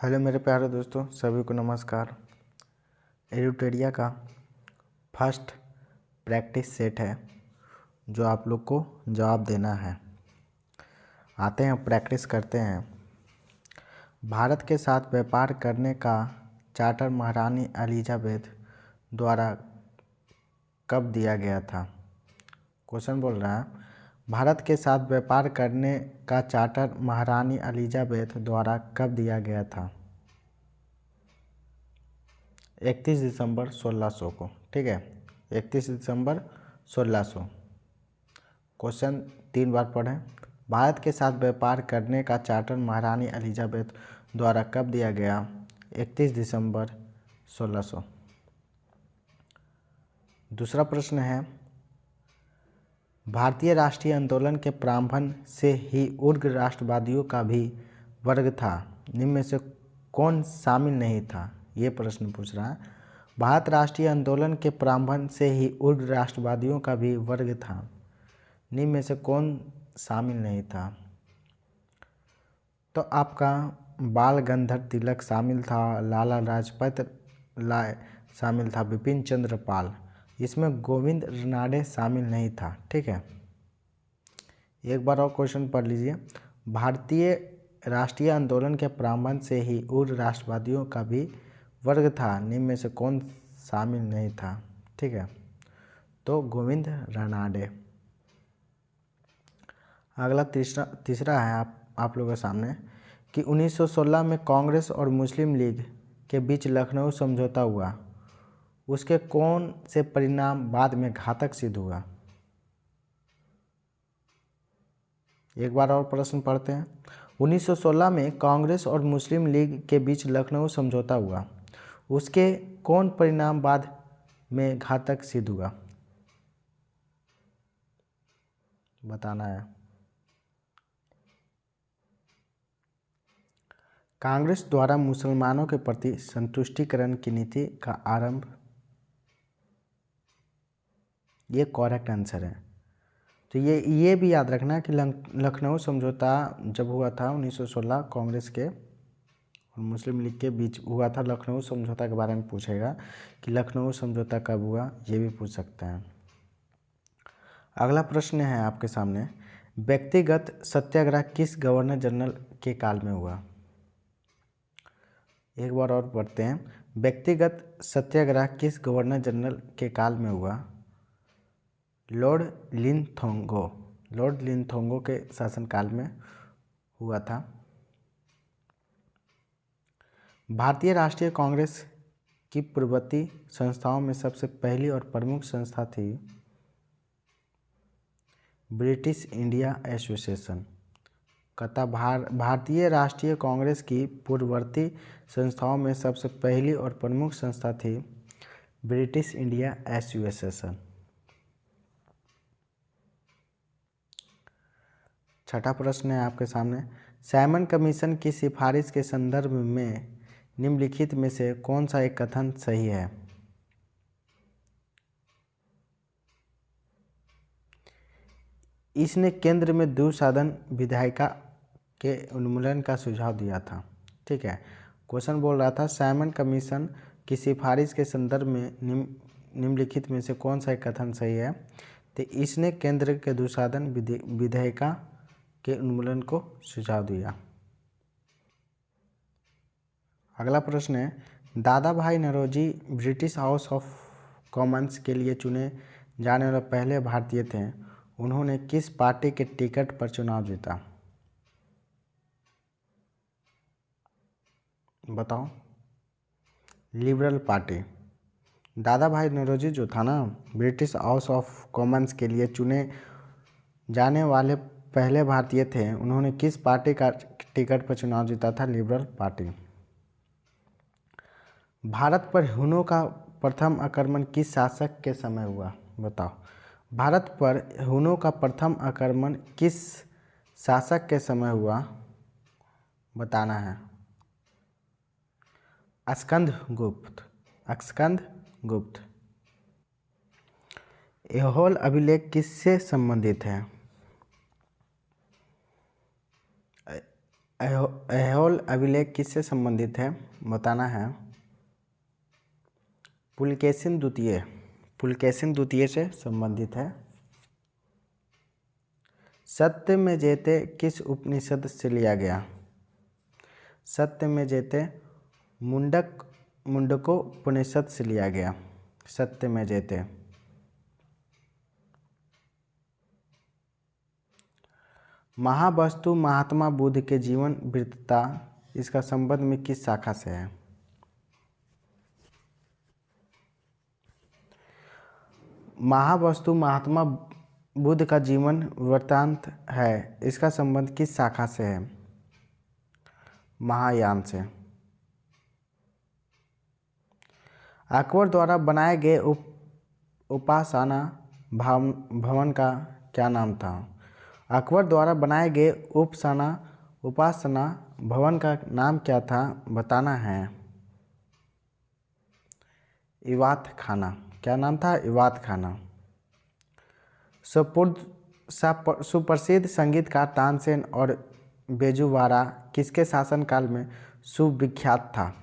Hello मेरे प्यारे दोस्तों, सभी को नमस्कार। एडुटेरिया का फर्स्ट प्रैक्टिस सेट है जो आप लोग को जवाब देना है। आते हैं, प्रैक्टिस करते हैं। भारत के साथ व्यापार करने का चार्टर महारानी एलिजाबेथ द्वारा कब दिया गया था? क्वेश्चन बोल रहा है, भारत के साथ व्यापार करने का चार्टर महारानी एलिजाबेथ द्वारा कब दिया गया था? 31 दिसंबर 1600 को। ठीक है, 31 दिसंबर 1600। क्वेश्चन 3 बार पढ़ें। भारत के साथ व्यापार करने का चार्टर महारानी एलिजाबेथ द्वारा कब दिया गया? 31 दिसंबर 1600। दूसरा प्रश्न है, भारतीय राष्ट्रीय आंदोलन के प्रारंभ से ही उग्र राष्ट्रवादियों का भी वर्ग था, निम्न में से कौन शामिल नहीं था? ये प्रश्न पूछ रहा है। भारत राष्ट्रीय आंदोलन के प्रारंभ से ही उग्र राष्ट्रवादियों का भी वर्ग था, निम्न में से कौन शामिल नहीं था? तो आपका बाल गंधर तिलक शामिल था, लाला लाजपत राय शामिल था, बिपिन चंद्र पाल। इसमें गोविंद रनाडे शामिल नहीं था। ठीक है, एक बार और क्वेश्चन पढ़ लीजिए। भारतीय राष्ट्रीय आंदोलन के प्रारंभ से ही उग्र राष्ट्रवादियों का भी वर्ग था, निम्न में से कौन शामिल नहीं था? ठीक है, तो गोविंद रनाडे। अगला तीसरा है आप लोगों के सामने कि 1916 में कांग्रेस और मुस्लिम लीग के बीच लखनऊ समझौता हुआ, उसके कौन से परिणाम बाद में घातक सिद्ध हुआ? एक बार और प्रश्न पढ़ते हैं। 1916 में कांग्रेस और मुस्लिम लीग के बीच लखनऊ समझौता हुआ, उसके कौन परिणाम बाद में घातक सिद्ध हुआ? बताना है। कांग्रेस द्वारा मुसलमानों के प्रति संतुष्टिकरण की नीति का आरंभ। ये करेक्ट आंसर है। तो ये भी याद रखना कि लखनऊ समझौता जब हुआ था 1916 कांग्रेस के और मुस्लिम लीग के बीच हुआ था। लखनऊ समझौता के बारे में पूछेगा कि लखनऊ समझौता कब हुआ, ये भी पूछ सकते हैं। अगला प्रश्न है आपके सामने, व्यक्तिगत सत्याग्रह किस गवर्नर जनरल के काल में हुआ? एक बार और पढ़ते हैं। व्यक्तिगत सत्याग्रह किस गवर्नर जनरल के काल में हुआ? लॉर्ड लिनथोंगो के शासनकाल में हुआ था। भारतीय राष्ट्रीय कांग्रेस की पूर्ववर्ती संस्थाओं में सबसे पहली और प्रमुख संस्था थी ब्रिटिश इंडिया एसोसिएशन। भारतीय राष्ट्रीय कांग्रेस की पूर्ववर्ती संस्थाओं में सबसे पहली और प्रमुख संस्था थी ब्रिटिश इंडिया एसोसिएशन। छठा प्रश्न है आपके सामने, साइमन कमीशन की सिफारिश के संदर्भ में निम्नलिखित में से कौन सा एक कथन सही है? इसने केंद्र में द्विसाधन विधायिका के उन्मूलन का सुझाव दिया था। ठीक है, क्वेश्चन बोल रहा था साइमन कमीशन की सिफारिश के संदर्भ में निम्नलिखित में से कौन सा एक कथन सही है? तो इसने केंद्र के द्विसाधन विधायिका के उन्मूलन को सुझाव दिया। अगला प्रश्न है, Dadabhai Naoroji British House of Commons के लिए चुने जाने वाले पहले भारतीय थे। उन्होंने किस पार्टी के टिकट पर चुनाव जीता? बताओ। Liberal party. दादा भाई नौरोजी जो था ना, ब्रिटिश हाउस ऑफ कॉमन्स के लिए चुने जाने वाले पहले भारतीय थे। उन्होंने किस पार्टी का टिकट पर चुनाव जीता था? Liberal party. भारत पर हुनों का प्रथम आक्रमण किस शासक के समय हुआ? बताओ। भारत पर हुनों का प्रथम आक्रमण किस शासक के समय हुआ? बताना है। स्कंदगुप्त। ऐहोल अभिलेख किससे संबंधित है? ऐहोल अभिलेख किससे संबंधित है बताना है। पुलकेशिन द्वितीय से संबंधित है। सत्य में जयते किस उपनिषद से लिया गया। सत्य में जयते मुंडको उपनिषद से लिया गया। सत्य में जयते। महावस्तु महात्मा बुद्ध के जीवन वृत्तता इसका संबंध में किस शाखा से है। महावस्तु महात्मा बुद्ध का जीवन वृत्तांत है, इसका संबंध किस शाखा से है। महायान से। अकबर द्वारा बनाए गए उपासना भवन का क्या नाम था। अकबर द्वारा बनाए गए उपासना भवन का नाम क्या था बताना है। इबादत खाना। क्या नाम था। इबादत खाना। सुप्रसिद्ध संगीतकार तानसेन और बेजुवारा किसके शासनकाल में सुविख्यात था।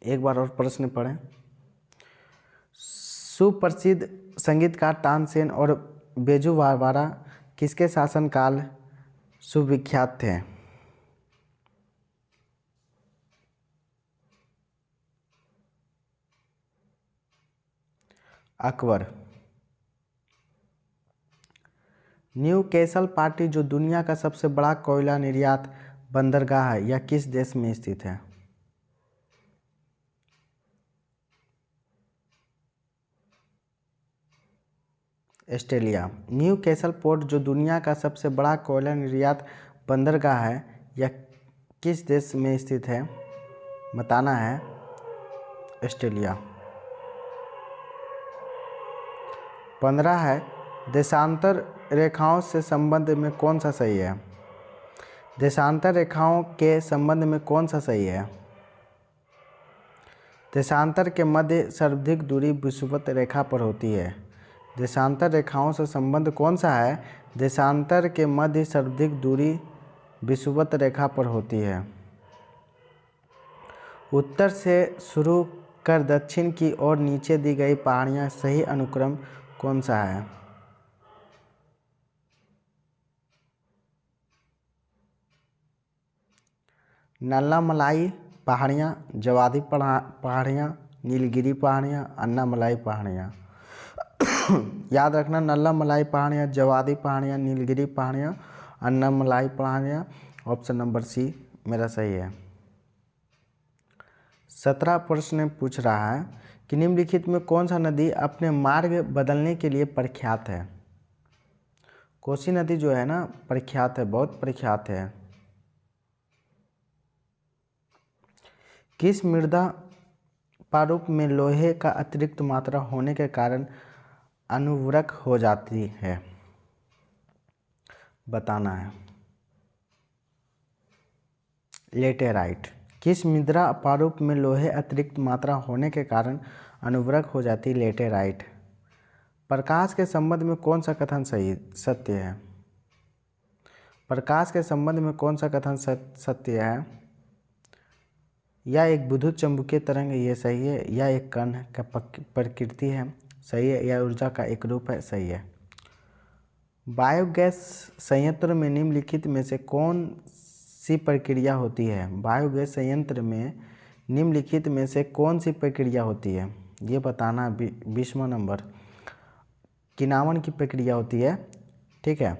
एक बार और प्रश्न पढ़ें। सुप्रसिद्ध संगीतकार तानसेन और बेजुवारा किसके शासनकाल सुविख्यात थे। अकबर। न्यू कैसल पार्टी जो दुनिया का सबसे बड़ा कोयला निर्यात बंदरगाह है, यह किस देश में स्थित है। ऑस्ट्रेलिया। न्यू कैसल पोर्ट जो दुनिया का सबसे बड़ा कोयला निर्यात बंदरगाह है, यह किस देश में स्थित है बताना है। ऑस्ट्रेलिया। 15 है देशांतर रेखाओं से संबंध में कौन सा सही है। देशांतर रेखाओं के संबंध में कौन सा सही है। देशांतर के मध्य सर्वाधिक दूरी विषुवत रेखा पर होती है। देशांतर रेखाओं से संबंध कौन सा है। देशांतर के मध्य सर्वाधिक दूरी विषुवत रेखा पर होती है। उत्तर से शुरू कर दक्षिण की ओर नीचे दी गई पहाड़ियाँ सही अनुक्रम कौन सा है। नल्लामलाई पहाड़ियाँ, जवादी पहाड़ियाँ, नीलगिरी पहाड़ियाँ, अन्नामलाई पहाड़ियाँ। याद रखना, नल्लामलाई पहाड़ियाँ, जवादी पहाड़ियाँ, नीलगिरी पहाड़ियाँ, अन्नामलाई पहाड़ियाँ। ऑप्शन नंबर सी मेरा सही है। 17 प्रश्न पूछ रहा है कि निम्नलिखित में कौन सा नदी अपने मार्ग बदलने के लिए प्रख्यात है। कोसी नदी जो है ना प्रख्यात है, बहुत प्रख्यात है। किस मृदा प्रारूप में लोहे का अतिरिक्त मात्रा होने के कारण अनुवर्क हो जाती है बताना है। लेटेराइट। किस मृदा प्रारूप में लोहे अतिरिक्त मात्रा होने के कारण अनुवर्क हो जाती है। लेटेराइट। प्रकाश के संबंध में कौन सा कथन सत्य है। प्रकाश के संबंध में कौन सा कथन सत्य है। यह एक विद्युत चुम्बकीय तरंग है, ये सही है। यह एक कण का प्रकृति है, सही है। यह ऊर्जा का एक रूप है, सही है। बायोगैस संयंत्र में निम्नलिखित में से कौन सी प्रक्रिया होती है। बायोगैस संयंत्र में निम्नलिखित में से कौन सी प्रक्रिया होती है ये बताना। 20वां नंबर किनावन की प्रक्रिया होती है। ठीक है।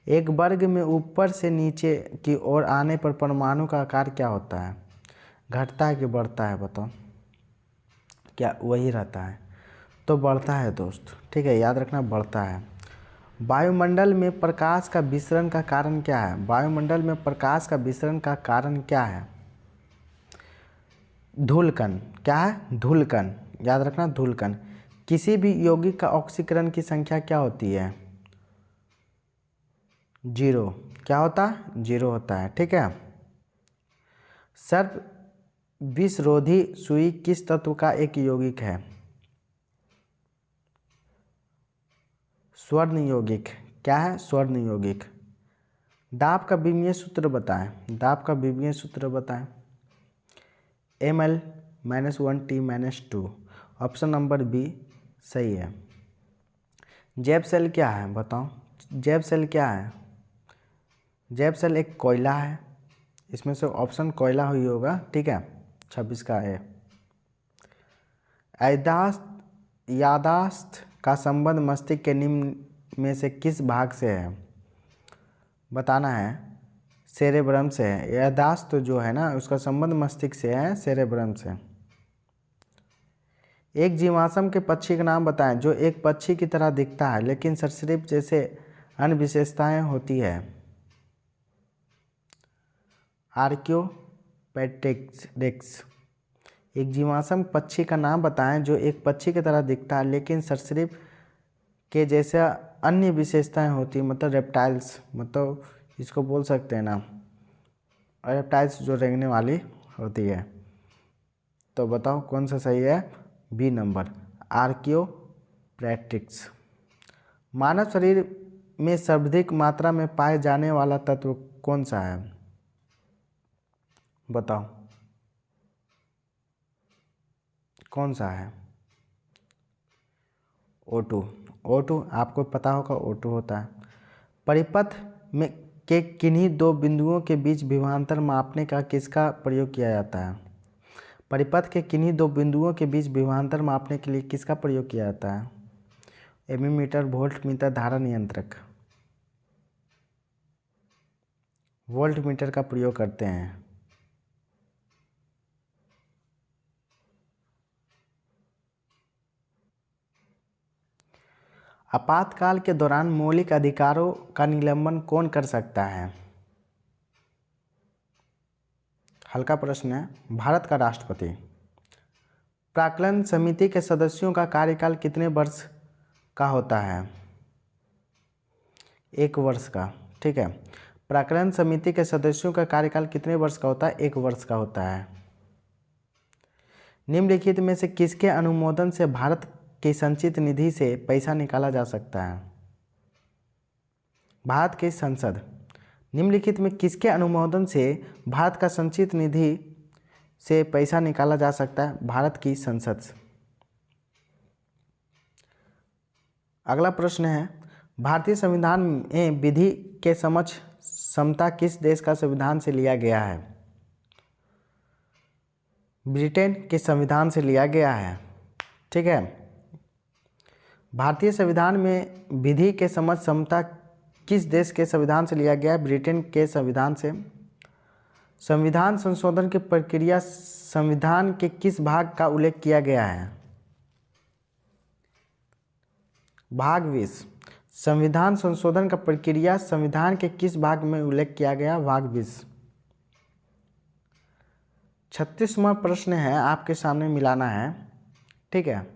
एक वर्ग में ऊपर से नीचे की ओर आने पर परमाणु का आकार क्या होता है। घटता है कि बढ़ता है बताओ। क्या वही रहता है तो बढ़ता है दोस्त। ठीक है, याद रखना बढ़ता है। वायुमंडल में प्रकाश का विसरण का कारण क्या है। वायुमंडल में प्रकाश का विसरण का कारण क्या है। धूलकण। क्या है। धूलकण, याद रखना धूलकण। किसी भी यौगिक का ऑक्सीकरण की संख्या क्या होती है। 0। क्या होता है 0 होता है। ठीक है। सर्प विषरोधी सुई किस तत्व का एक यौगिक है। स्वर्ण यौगिक। क्या है। स्वर्ण यौगिक। दाब का बीमीय सूत्र बताएं। दाब का बीमीय सूत्र बताएं। ml -1 T-2। Option number B सही है। जैव सेल क्या है बताओ। जैव सेल क्या है? जैव सेल एक कोयला है। इसमें से ऑप्शन कोयला हुई होगा, ठीक है। 26 का है। यादाश्त का संबंध मस्तिष्क के निम्न में से किस भाग से है? बताना है। सेरेब्रम से है। यादाश्त तो जो है ना उसका संबंध मस्तिष्क से है, सेरेब्रम से। एक जीवाश्म के पक्षी का नाम बताएं जो एक पक्षी की तरह दिखता है लेकिन सरीसृप जैसे अन्य विशेषताएं होती है। आर्कियोपेटेरिक्स। एक जीवाश्म पक्षी का नाम बताएं जो एक पक्षी की तरह दिखता है लेकिन सरीसृप के जैसे अन्य विशेषताएं होती, मतलब रेप्टाइल्स, मतलब इसको बोल सकते हैं ना रेप्टाइल्स जो रेंगने वाली होती है। तो बताओ कौन सा सही है? B number, आर्कियोपेटेरिक्स। मानव शरीर में सर्वाधिक मात्रा में पाए जाने वाला तत्व कौन सा है? बताओ कौन सा है? O2। O2 आपको पता होगा, O2 होता है। परिपथ में के किन्हीं दो बिंदुओं के बीच विभवांतर मापने का किसका प्रयोग किया जाता है? परिपथ के किन्हीं दो बिंदुओं के बीच विभवांतर मापने के लिए किसका प्रयोग किया जाता है? एमीमीटर, वोल्टमीटर, धारा नियंत्रक। वोल्टमीटर का प्रयोग करते हैं। आपातकाल के दौरान मौलिक अधिकारों का निलंबन कौन कर सकता है? हल्का प्रश्न है। भारत का राष्ट्रपति। प्राक्कलन समिति के सदस्यों का कार्यकाल कितने वर्ष का होता है? 1 वर्ष का, ठीक है। प्राक्कलन समिति के सदस्यों का कार्यकाल कितने वर्ष का होता है? 1 वर्ष का होता है। निम्नलिखित में से किसके अनुमोदन से भारत की संचित निधि से पैसा निकाला जा सकता है? भारत की संसद। निम्नलिखित में किसके अनुमोदन से भारत का संचित निधि से पैसा निकाला जा सकता है? भारत की संसद से। अगला प्रश्न है, भारतीय संविधान में विधि के समक्ष समता किस देश का संविधान से लिया गया है? ब्रिटेन के संविधान से लिया गया है, ठीक है। भारतीय संविधान में विधि के समक्ष समता किस देश के संविधान से लिया गया है? ब्रिटेन के संविधान से। संविधान संशोधन की प्रक्रिया संविधान के किस भाग का उल्लेख किया गया है? भाग 20। संविधान संशोधन का प्रक्रिया संविधान के किस भाग में उल्लेख किया गया? भाग 20। 36वां प्रश्न है, आपके सामने मिलाना है, ठीक है।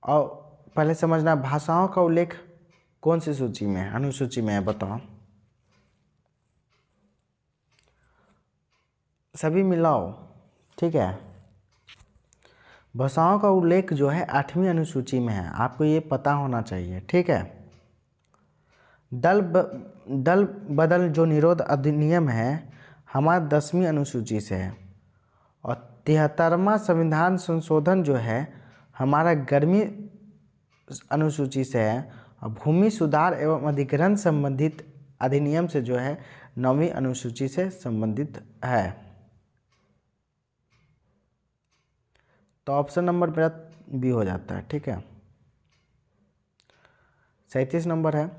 और पहले समझना, भाषाओं का उल्लेख कौन सी सूची में है? अनुसूची में है, बताओ। सभी मिलाओ, ठीक है। भाषाओं का उल्लेख जो है 8वीं अनुसूची में है, आपको ये पता होना चाहिए, ठीक है। दल बदल जो निरोध अधिनियम है हमारा 10वीं अनुसूची से है। और 73वां संविधान संशोधन जो है हमारा 11वीं अनुसूची से है। और भूमि सुधार एवं अधिग्रहण संबंधित अधिनियम से जो है 9वीं अनुसूची से संबंधित है। तो ऑप्शन नंबर मेरा बी हो जाता है, ठीक है। 37 नंबर है,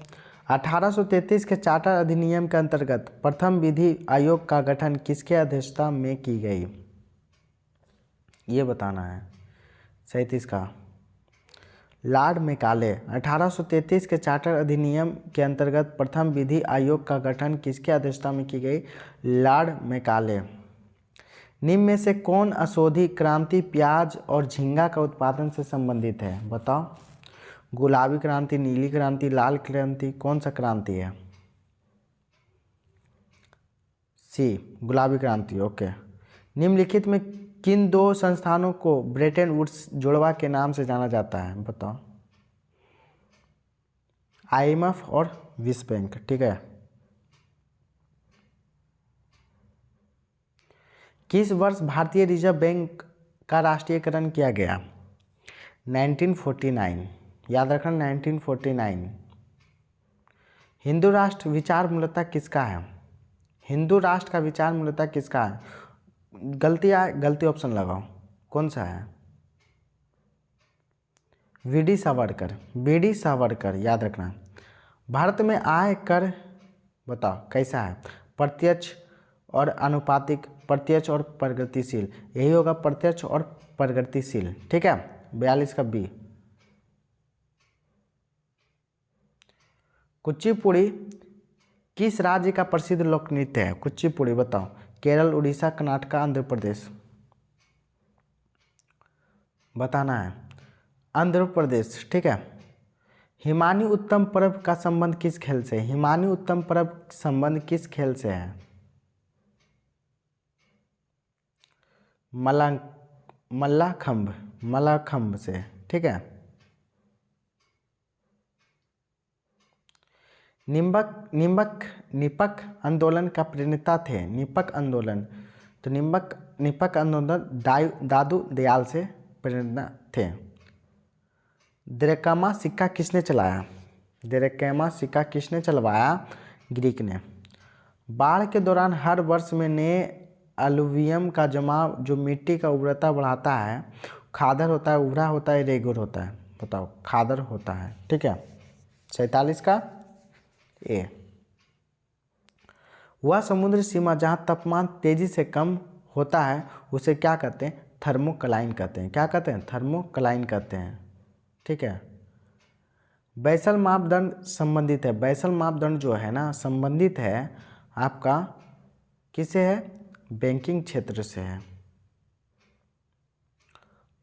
1833 के चार्टर अधिनियम के अंतर्गत प्रथम विधि आयोग का गठन किसके अध्यक्षता में की गई? ये बताना है। 37 का लॉर्ड मैकाले। 1833 के चार्टर अधिनियम के अंतर्गत प्रथम विधि आयोग का गठन किसके अध्यक्षता में की गई? Lord Macaulay. निम्न में से कौन औषधि क्रांति प्याज और झींगा का उत्पादन से संबंधित है? बताओ। गुलाबी क्रांति, नीली क्रांति, लाल क्रांति, कौन सा क्रांति है? सी, गुलाबी क्रांति, ओके। निम्नलिखित में किन दो संस्थानों को ब्रेटन वुड्स जुड़वा के नाम से जाना जाता है? बताओ। IMF और विश्व बैंक, ठीक है। किस वर्ष भारतीय रिजर्व बैंक का राष्ट्रीयकरण किया गया? 1949, याद रखना 1949। हिंदू राष्ट्र विचार मूलतः किसका है? हिंदू राष्ट्र का विचार मूलतः किसका है? गलती ऑप्शन लगाओ, कौन सा है? वी.डी. सावरकर, वी.डी. सावरकर, याद रखना। भारत में आय कर बताओ कैसा है? प्रत्यक्ष और आनुपातिक, प्रत्यक्ष और प्रगतिशील, यही होगा प्रत्यक्ष और प्रगतिशील, ठीक है। 42 का बी। कुचिपुड़ी किस राज्य का प्रसिद्ध लोक नृत्य है? कुचिपुड़ी बताओ। केरल, उड़ीसा, कर्नाटक, आंध्र प्रदेश, बताना है। आंध्र प्रदेश, ठीक है। हिमानी उत्तम पर्व का संबंध किस खेल से? हिमानी उत्तम पर्व संबंध किस खेल से है? मल्लाखंब से, ठीक है। निपक आंदोलन का प्रणेता थे? निपक आंदोलन, तो निपक आंदोलन दादू दयाल से प्रेरणा थे। द्रैकमा सिक्का किसने चलाया? द्रैकमा सिक्का किसने चलवाया? ग्रीक ने। बाढ़ के दौरान हर वर्ष में नए अलुवियम का जमाव जो मिट्टी का उर्वरता बढ़ाता है, खादर होता है, उभरा होता है, रेगुर होता है? बताओ, खादर होता है, ठीक है। 47 का ए। वह समुद्र सीमा जहाँ तापमान तेजी से कम होता है उसे क्या कहते हैं? थर्मोक्लाइन कहते हैं। क्या कहते हैं? थर्मोक्लाइन कहते हैं, ठीक है। बैसल मापदंड संबंधित है। बैसल मापदंड जो है ना, संबंधित है आपका किससे है? बैंकिंग क्षेत्र से है।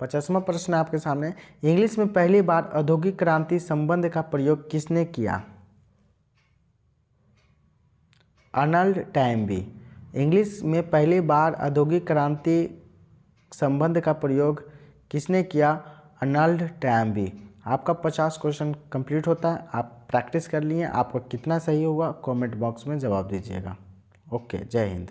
50वां प्रश्न आपके सामने। इंग्लिश में पहली बार औद्योगिक क्रांति संबंध का प्रयोग किसने किया? अर्नल्ड टैम्बी। इंग्लिश में पहली बार औद्योगिक क्रांति संबंध का प्रयोग किसने किया? अर्नल्ड टैम्बी। आपका 50 क्वेश्चन कंप्लीट होता है। आप प्रैक्टिस कर लिए, आपका कितना सही होगा कमेंट बॉक्स में जवाब दीजिएगा। ओके, जय हिंद।